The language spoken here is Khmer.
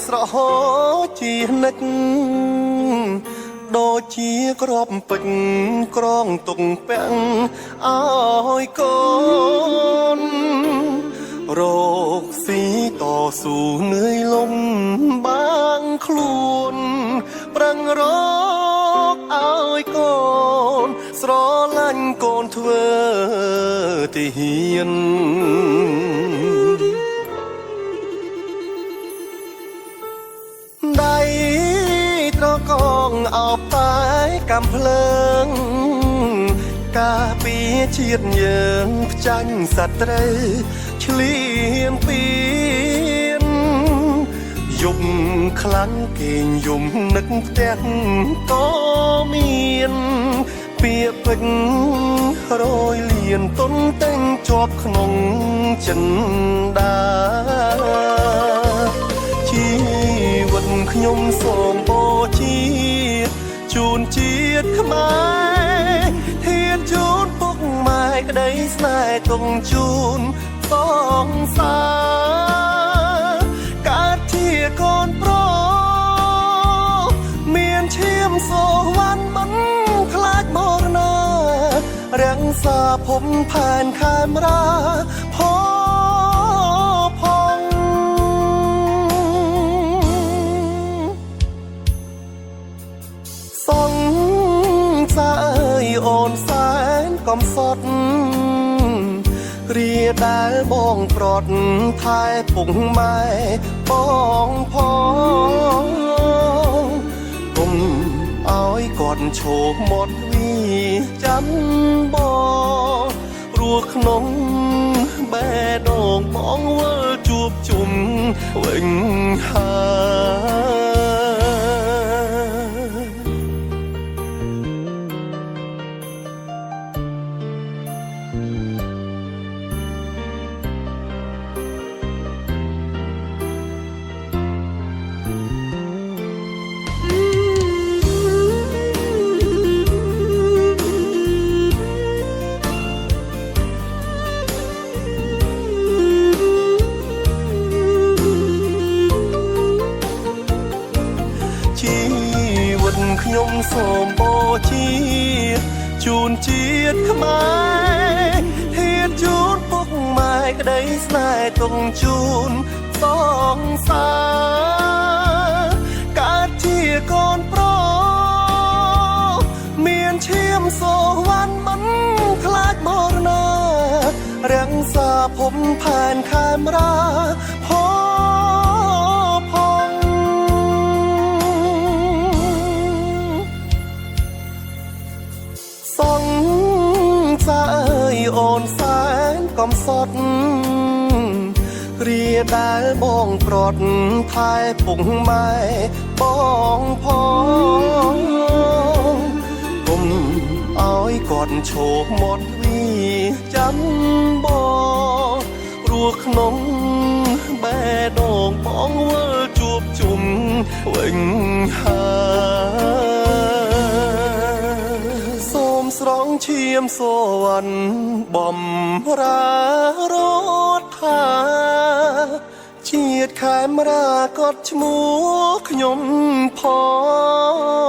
ស្រហោជានិចដូចជាក្របពេជ្រក្រងទុកពាំងឲ្យកូនរកស៊ីតស៊ូនឿយលំបាងខ្លួនប្រឹងរកឲ្យកូនស្រឡាញ់កូនធ្វើទីហ៊ានដៃត្រកងអោបតែកំភ្លើងការពារជាតិយើងផ្ចាញ់សត្រូវឆ្លៀនពៀនយំខ្លាំងគេងយំនឹកផ្ទះក៏មានពាក្យពេចន៍រយលៀនទុនតែងជាប់ក្នុងចិនដាជីវិតខ្ញុំសូមបូជាជូនជាតិខ្មែរធានជូនពុកម៉ែក្តីស្នេហ៍ទុំជូនសងសាកើតជាកូនប្រុសមានឈាមសូវ័នមិនខ្លាចមរណារាំងសាភពផែនខេមរាផងសងសាអើយអូនសែនកំសត់រាដែលបងប្រត់ថែពុកម៉ែបងផងគុំឲ្យគាត់ឈោកមាត់វីចាំបងព្រោះក្នុងបេះដូងបងវិលជួបជុំវិញហើយខ្ញុំសូមបូជាជូនជាតិខ្មែរធានជូនពុកម៉ែក្តីស្នេហ៍ទុំជូនសងសាកើតជាកូនប្រុសមានឈាមសូវ័នមិនខ្លាចមរណារាំងសាភពផែនខេមរាផងសងសាអើយអូនសែនកំសត់រាដែលបងប្រត់ថែពុកម៉ែបងផងគុំឲ្យគាត់ឈោកមាត់វីចាំបងព្រោះក្នុងបេះដូងបងវិលជួបជុំវិញហើយស្រងឈាមសវណ្ណបំរារត់ថាជាតិខេមរាក៏ឈ្មោះខ្ញុំផង